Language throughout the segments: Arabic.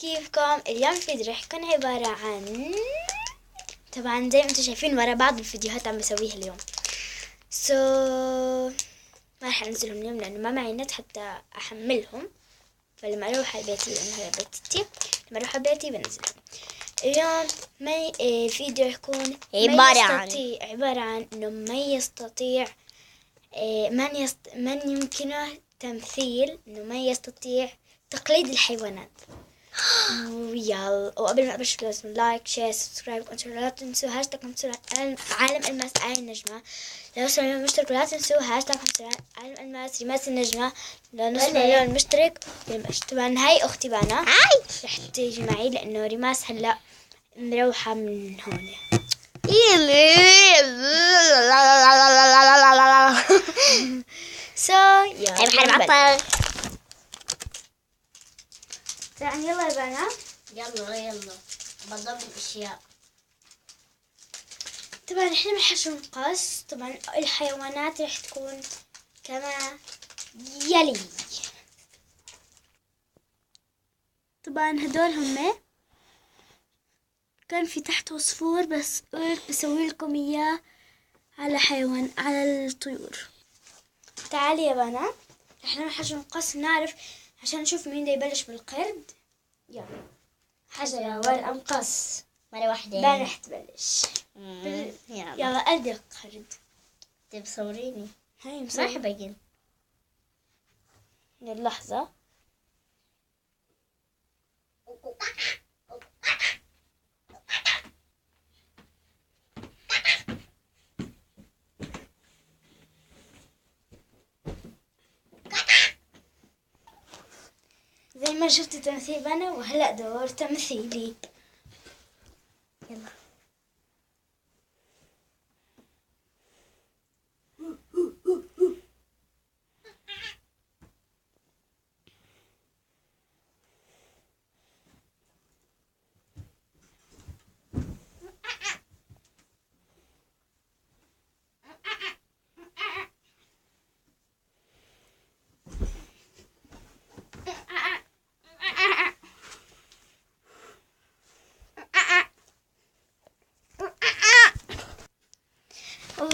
كيفكم؟ اليوم الفيديو راح يكون عبارة عن طبعا زي ما انتم شايفين ورا بعض الفيديوهات عم بسويها اليوم. ما راح انزلهم اليوم لانه ما معي نت حتى احملهم، فلما اروح على بيتي لانه هي بيتي لما اروح على بيتي بنزلهم. اليوم الفيديو يكون عبارة عن انه من يستطيع من يمكنه تمثيل انه من يستطيع تقليد الحيوانات. ويلا وقبل ما ابلش لازم لايك شير سبسكرايب لا تنسوا هاشتاج عالم الماس عين نجمة. لو سوينا مشترك لا تنسوا هاشتاج عالم الماس رماس النجمة. لو نص مليون مشترك طبعا هاي اختي بانا رح تيجي معي لانه رماس هلا مروحة من هون. يلا طبعا يلا يا بنات يلا بضم الاشياء. طبعا احنا بنحشو نقص. طبعا الحيوانات رح تكون كما يلي. طبعا هدول هم كان في تحت عصفور بس قلت بسوي لكم اياه على حيوان على الطيور. تعالي يا بنات احنا بنحشو نقص نعرف عشان نشوف مين ده يبلش بالقرد. يلا حجرة ورقة مقص مرة واحدة بان رح تبلش. يلا قد القرد تصوريني هاي ما مصور. أحب أجن. لحظة زي ما شفت تمثيل بنا وهلأ دور تمثيلي. يلا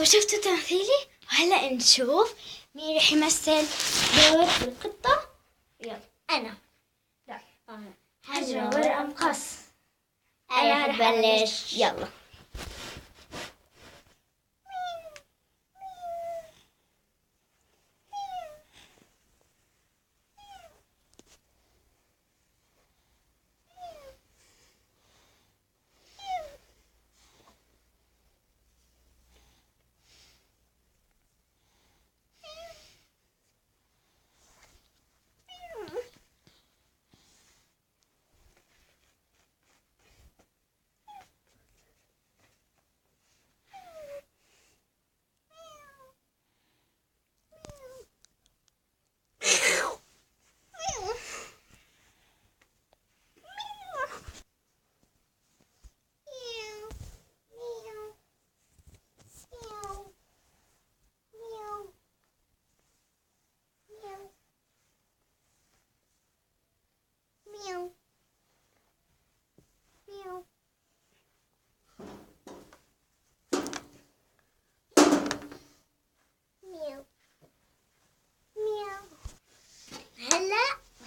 وشفتوا تمثيلي وهلأ نشوف مين رح يمثل دور القطة. يلا أنا لا حجرة ورقة مقص. أنا رح أبلش. يلا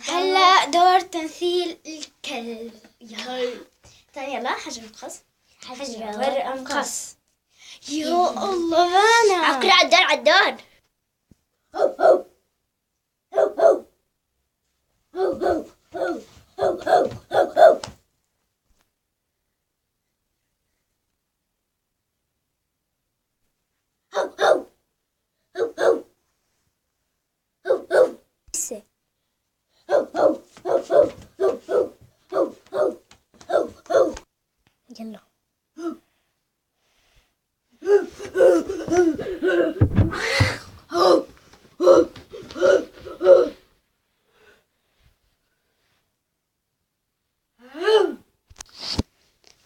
هلا دور تمثيل الكلب. يلا حجر مقص حجرة ورقة مقص. يا الله بانا أقرأ عالدار يلا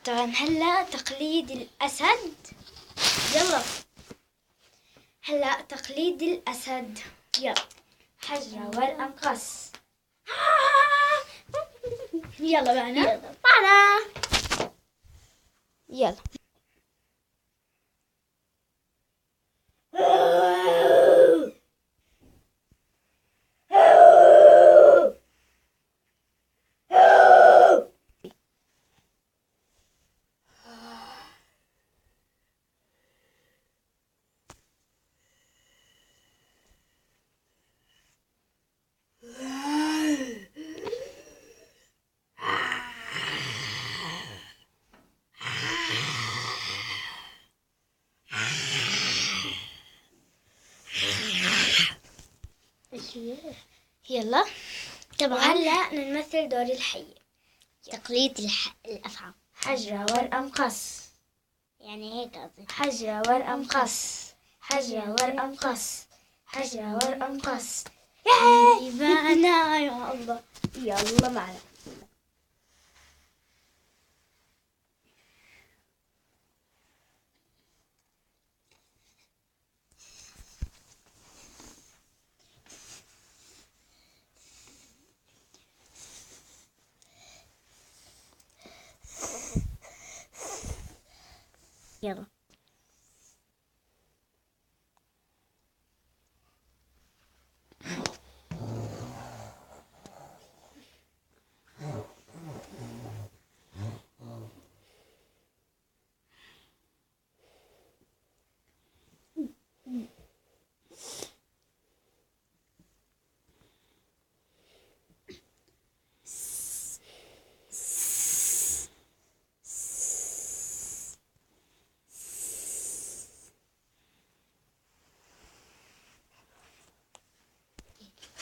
طبعا هلا تقليد الأسد. يلا هلا تقليد الأسد. يلا حجرة ورقة مقص. يلا بقى أنا. يلا معنا. يلا. يلا. طبعا وهلا نمثل دور الحية. تقليد الأفعال. حجرة ورقة مقص. يعني هيك قصدي. حجرة ورقة مقص. حجرة ورقة مقص. حجرة ورقة مقص. ياي معنا يا الله. يلا معنا. يلا.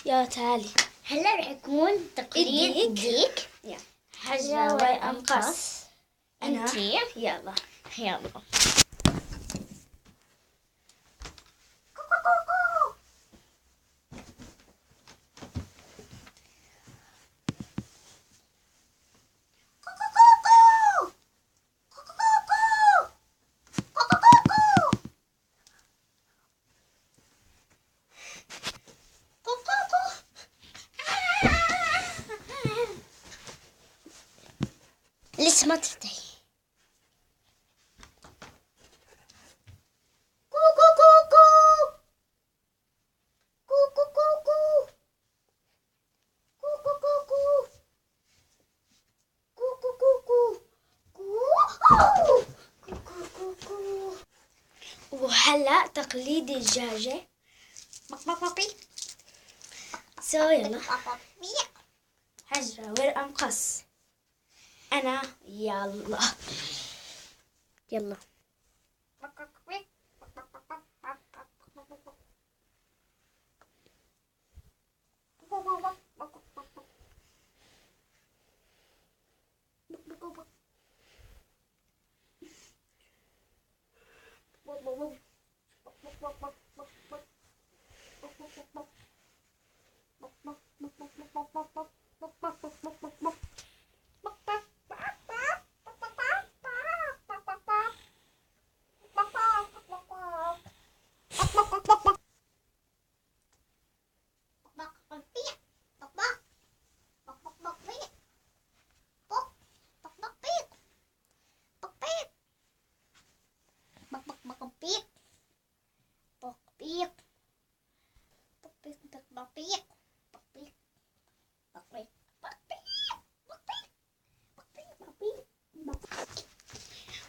يا تعالي. هلا رح يكون تقليد ديك. حجرة ورقة مقص. أنا. انتي. يلا. يلا. لسه ما تفتحي. وهلا تقليد الدجاجة. سو يلا. حجرة ورقة مقص. أنا. يلا. يلا.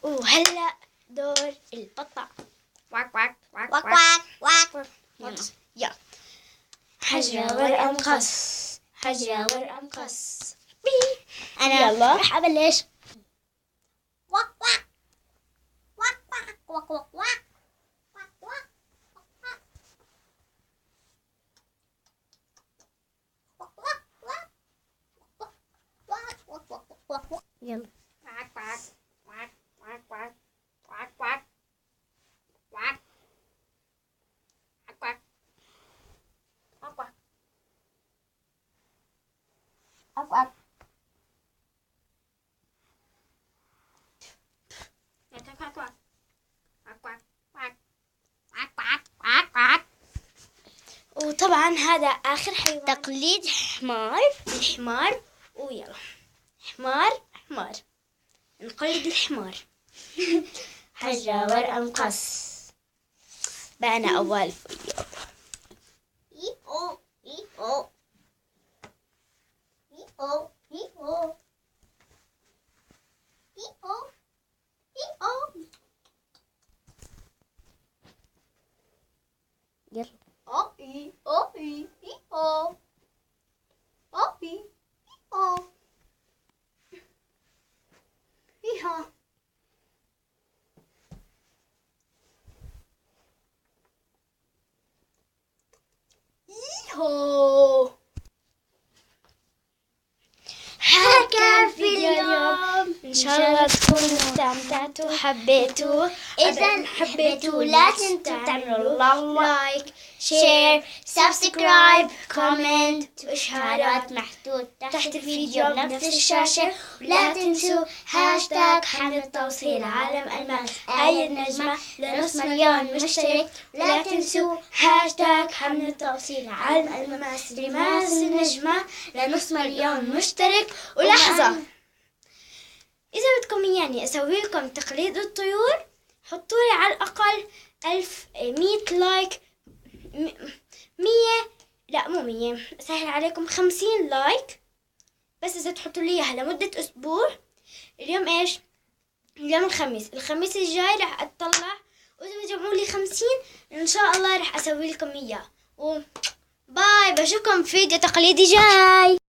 وهلا دور البطة. واك واك واك واك واك واك. يلا. يلا. حجرة ورقة مقص. حجرة ورقة مقص. أنا يلا. رح أبلش. واك واك واك واك واك واك واك واك واك. يلا. واك واك واك واك واك واك واك واك واك واك واك واك واك واك. وطبعا هذا آخر حيوان. تقليد حمار. الحمار. ويلا. حمار حمار، نقلد الحمار. حجة ورقة مقص، بأنا أول فيديو. إيهو إيهو إيهو إيهو إيهو إيهو. يلا. أوبي أوبي إيهو أوبي إيهو إيهو. إيهو. هكا الفيديو اليوم، إن شاء الله تكونوا استمتعتوا وحبيتوا. إذا حبيتوا لا تنسوا تعملوا لايك شير سبسكرايب كومنت وإشعارات محطوط تحت الفيديو بنفس الشاشة. ولا تنسوا هاشتاج حمل التوصيل عالم ألماس آية النجمة لنص مليون مشترك. ولا تنسوا هاشتاج حمل التوصيل عالم ألماس رماس النجمة لنص مليون مشترك. ولحظة، إذا بدكم يعني أسوي لكم تقليد الطيور، حطوا لي على الأقل 100 لايك. 100 لا مو 100، سهل عليكم 50 لايك بس إذا تحطوا لي إياها لمدة أسبوع. اليوم إيش؟ اليوم الخميس الجاي راح أطلع، وإذا بتجمعوا لي 50 إن شاء الله راح أسوي لكم إياه. باي، بشوفكم في فيديو تقليدي جاي.